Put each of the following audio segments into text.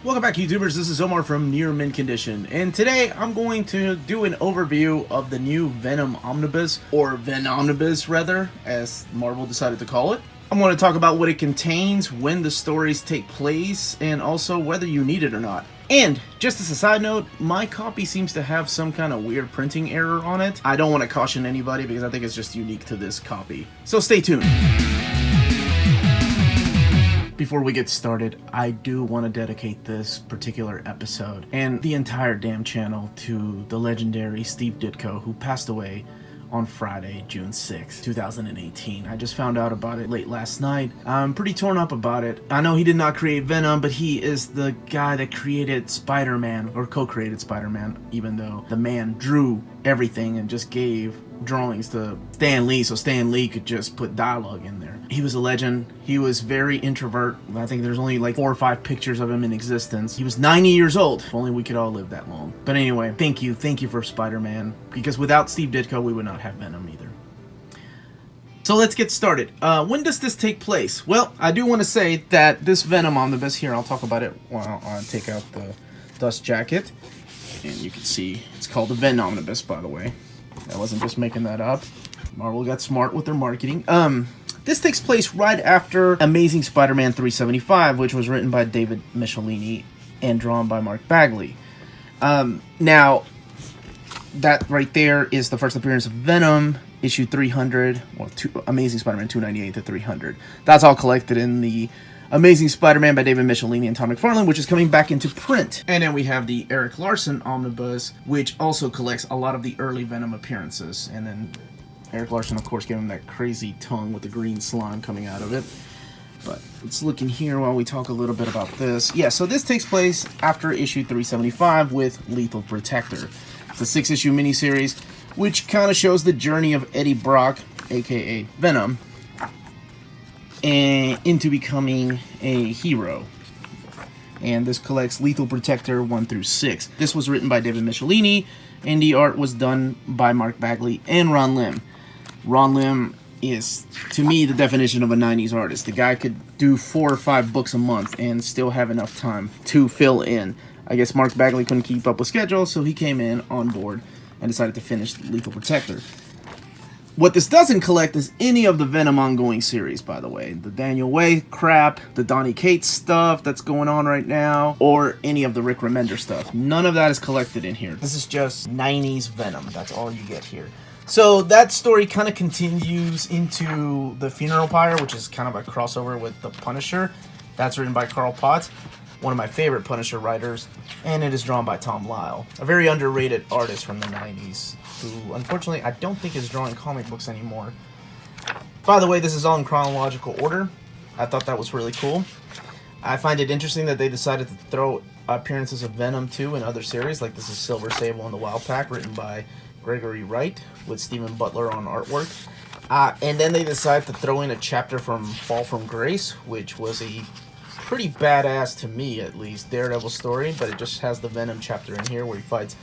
Welcome back, YouTubers. This is Omar from Near Mint Condition, and today I'm going to do an overview of the new Venom Omnibus, or VENOMNIBUS rather, as Marvel decided to call it. I'm going to talk about what it contains, when the stories take place, and also whether you need it or not. And, just as a side note, my copy seems to have some kind of weird printing error on it. I don't want to caution anybody because I think it's just unique to this copy. So stay tuned. Before we get started, I do want to dedicate this particular episode and the entire damn channel to the legendary Steve Ditko, who passed away on Friday, June 6, 2018. I just found out about it late last night. I'm pretty torn up about it. I know he did not create Venom, but he is the guy that created Spider-Man, or co-created Spider-Man, even though the man drew everything and just gave drawings to Stan Lee, so Stan Lee could just put dialogue in there. He was a legend. He was very introvert. I think there's only like 4 or 5 pictures of him in existence. He was 90 years old. If only we could all live that long. But anyway, thank you for Spider-Man, because without Steve Ditko, we would not have Venom either. So let's get started. When does this take place? Well, I do want to say that this Venom Omnibus here, I'll talk about it while I take out the dust jacket. And you can see it's called the Venom Omnibus, by the way. I wasn't just making that up. Marvel got smart with their marketing. This takes place right after Amazing Spider-Man 375, which was written by David Michelinie and drawn by Mark Bagley. Now, that right there is the first appearance of Venom, issue 300, well, Amazing Spider-Man 298 to 300. That's all collected in the Amazing Spider-Man by David Michelinie and Tom McFarlane, which is coming back into print. And then we have the Eric Larson Omnibus, which also collects a lot of the early Venom appearances. And then Eric Larson, of course, gave him that crazy tongue with the green slime coming out of it. But let's look in here while we talk a little bit about this. Yeah, so this takes place after issue 375 with Lethal Protector. It's a 6-issue miniseries, which kind of shows the journey of Eddie Brock, aka Venom, and into becoming a hero. And this collects Lethal Protector 1 through 6. This was written by David Michelinie, and the art was done by Mark Bagley and Ron Lim. Ron Lim is, to me, the definition of a 90s artist. The guy could do 4 or 5 books a month and still have enough time to fill in. I guess Mark Bagley couldn't keep up with schedule, so he came in on board and decided to finish Lethal Protector. What this doesn't collect is any of the Venom ongoing series, by the way. The Daniel Way crap, the Donny Cates stuff that's going on right now, or any of the Rick Remender stuff. None of that is collected in here. This is just 90s Venom. That's all you get here. So that story kind of continues into The Funeral Pyre, which is kind of a crossover with The Punisher. That's written by Carl Potts, one of my favorite Punisher writers, and it is drawn by Tom Lyle, a very underrated artist from the 90s, who unfortunately I don't think is drawing comic books anymore. By the way, this is all in chronological order. I thought that was really cool. I find it interesting that they decided to throw appearances of Venom 2 in other series, like this is Silver Sable and the Wild Pack, written by Gregory Wright, with Stephen Butler on artwork. And then they decided to throw in a chapter from Fall from Grace, which was a pretty badass, to me at least, Daredevil story, but it just has the Venom chapter in here where he fights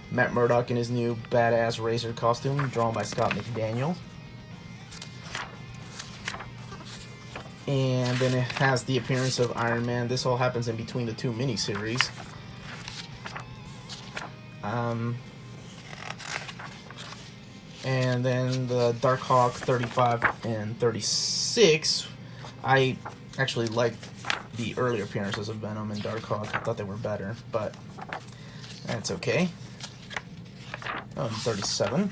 Matt Murdock in his new badass Razor costume, drawn by Scott McDaniel. And then it has the appearance of Iron Man. This all happens in between the 2 miniseries. And then the Darkhawk 35 and 36. I actually liked the earlier appearances of Venom and Darkhawk. I thought they were better, but that's okay. 37.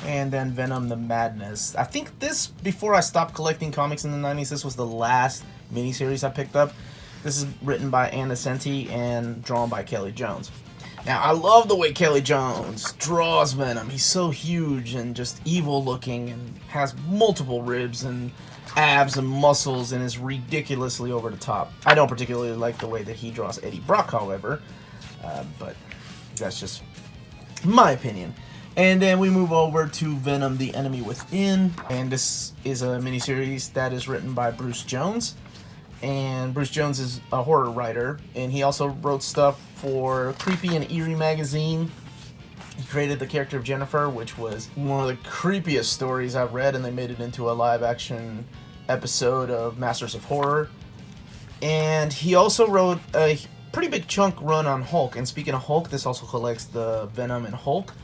And then Venom the Madness. I think this, before I stopped collecting comics in the 90s, this was the last miniseries I picked up. This is written by Ann Nocenti and drawn by Kelly Jones. Now, I love the way Kelly Jones draws Venom. He's so huge and just evil looking and has multiple ribs and abs and muscles and is ridiculously over the top. I don't particularly like the way that he draws Eddie Brock, however, but that's just my opinion. And then we move over to Venom the Enemy Within, and this is a miniseries that is written by Bruce Jones. And Bruce Jones is a horror writer, and he also wrote stuff for Creepy and Eerie magazine. He created the character of Jennifer, which was one of the creepiest stories I've read, and they made it into a live-action episode of Masters of Horror. And he also wrote a pretty big chunk run on Hulk. And speaking of Hulk, this also collects the Venom and Hulk,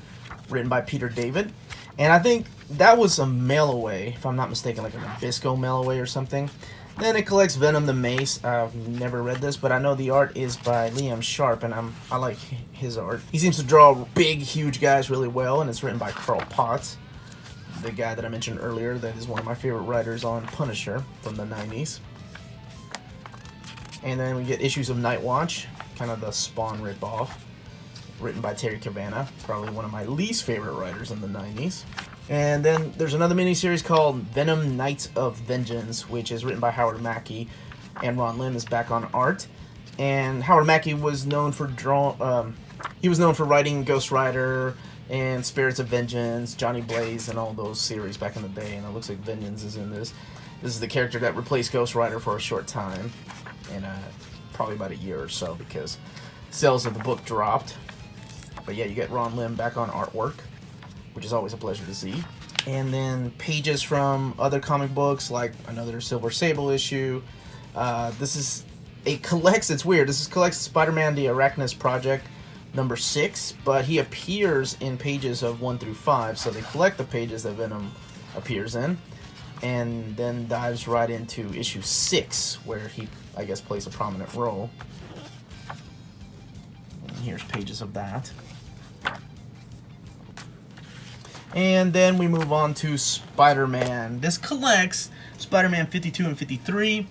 written by Peter David. And I think that was a mail away, if I'm not mistaken, like a Nabisco mail away or something. Then it collects Venom the Mace. I've never read this, but I know the art is by Liam Sharp, and I like his art. He seems to draw big, huge guys really well, and it's written by Carl Potts, the guy that I mentioned earlier that is one of my favorite writers on Punisher from the 90s. And then we get issues of Night Watch, kind of the Spawn ripoff, written by Terry Cavanagh, probably one of my least favorite writers in the 90s. And then there's another miniseries called Venom Knights of Vengeance, which is written by Howard Mackie, and Ron Lim is back on art. And Howard Mackie was known for writing Ghost Rider and Spirits of Vengeance, Johnny Blaze, and all those series back in the day. And it looks like Vengeance is in this. This is the character that replaced Ghost Rider for a short time, and probably about a year or so, because sales of the book dropped. But yeah, you get Ron Lim back on artwork, which is always a pleasure to see. And then pages from other comic books, like another Silver Sable issue. It's weird. This collects Spider-Man the Arachnus Project number 6, but he appears in pages of 1 through 5, so they collect the pages that Venom appears in, and then dives right into issue 6, where he, I guess, plays a prominent role. And here's pages of that. And then we move on to Spider-Man. This collects Spider-Man 52 and 53,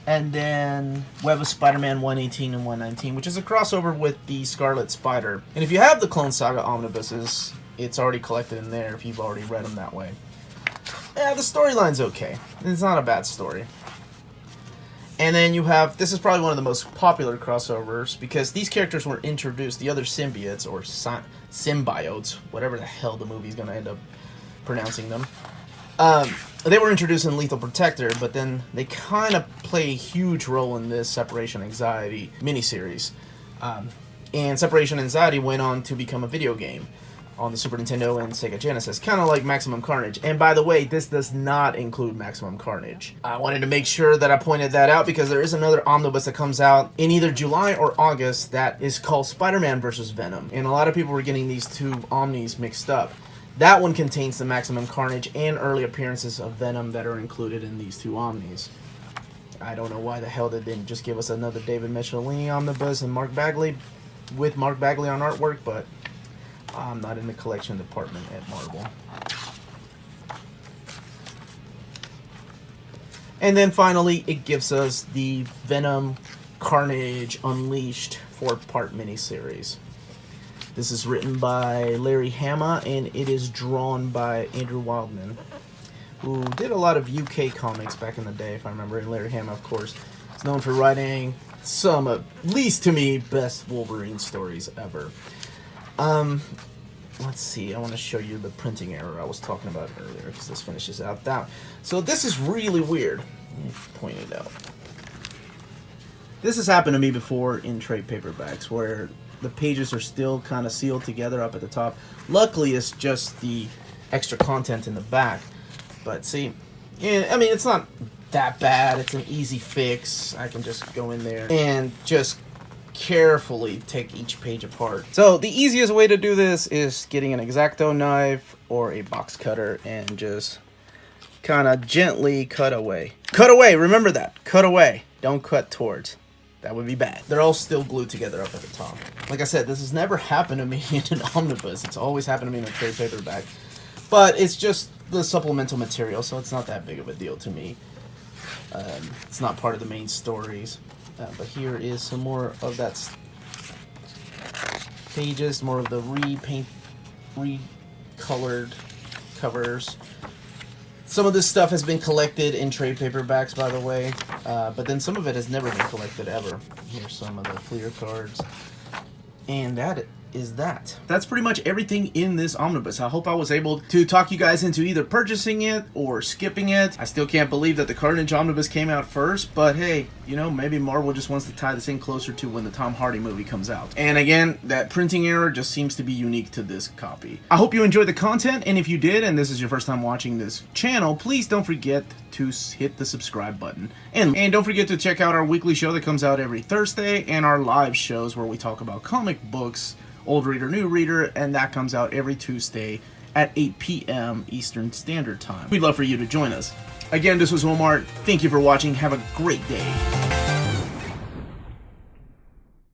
and then Web of Spider-Man 118 and 119, which is a crossover with the Scarlet Spider. And if you have the Clone Saga omnibuses, it's already collected in there if you've already read them that way. Yeah, the storyline's okay. It's not a bad story. And then you have, this is probably one of the most popular crossovers, because these characters were introduced, the other symbiotes, or symbiotes, whatever the hell the movie's going to end up pronouncing them. They were introduced in Lethal Protector, but then they kind of play a huge role in this Separation Anxiety miniseries. And Separation Anxiety went on to become a video game on the Super Nintendo and Sega Genesis, kind of like Maximum Carnage. And by the way, this does not include Maximum Carnage. I wanted to make sure that I pointed that out, because there is another omnibus that comes out in either July or August that is called Spider-Man vs. Venom. And a lot of people were getting these two omnis mixed up. That one contains the Maximum Carnage and early appearances of Venom that are included in these two omnis. I don't know why the hell they didn't just give us another David Michelinie omnibus and Mark Bagley, with Mark Bagley on artwork, but I'm not in the collection department at Marvel. And then finally, it gives us the Venom Carnage Unleashed 4-part miniseries. This is written by Larry Hama, and it is drawn by Andrew Wildman, who did a lot of UK comics back in the day, if I remember. And Larry Hama, of course, is known for writing some, at least to me, best Wolverine stories ever. Let's see, I want to show you the printing error I was talking about earlier, because this finishes out that. So this is really weird. Let me point it out. This has happened to me before in trade paperbacks, where the pages are still kind of sealed together up at the top. Luckily, it's just the extra content in the back. But see, yeah, I mean, it's not that bad. It's an easy fix. I can just go in there and just carefully take each page apart. So the easiest way to do this is getting an X-Acto knife or a box cutter and just kind of gently cut away. Cut away, remember that. Cut away. Don't cut towards. That would be bad. They're all still glued together up at the top. Like I said, this has never happened to me in an omnibus. It's always happened to me in a trade paperback. But it's just the supplemental material, so it's not that big of a deal to me. It's not part of the main stories. But here is some more of that pages, more of the recolored covers. Some of this stuff has been collected in trade paperbacks, by the way, but then some of it has never been collected ever. Here's some of the Fleer cards. And that is that. That's pretty much everything in this omnibus. I hope I was able to talk you guys into either purchasing it or skipping it. I still can't believe that the Carnage omnibus came out first, but hey, you know, maybe Marvel just wants to tie this in closer to when the Tom Hardy movie comes out. And again, that printing error just seems to be unique to this copy. I hope you enjoyed the content, and if you did, and this is your first time watching this channel, please don't forget to hit the subscribe button. And don't forget to check out our weekly show that comes out every Thursday, and our live shows where we talk about comic books, old reader, new reader, and that comes out every Tuesday at 8 p.m. Eastern Standard Time. We'd love for you to join us. Again, this was Omar. Thank you for watching. Have a great day.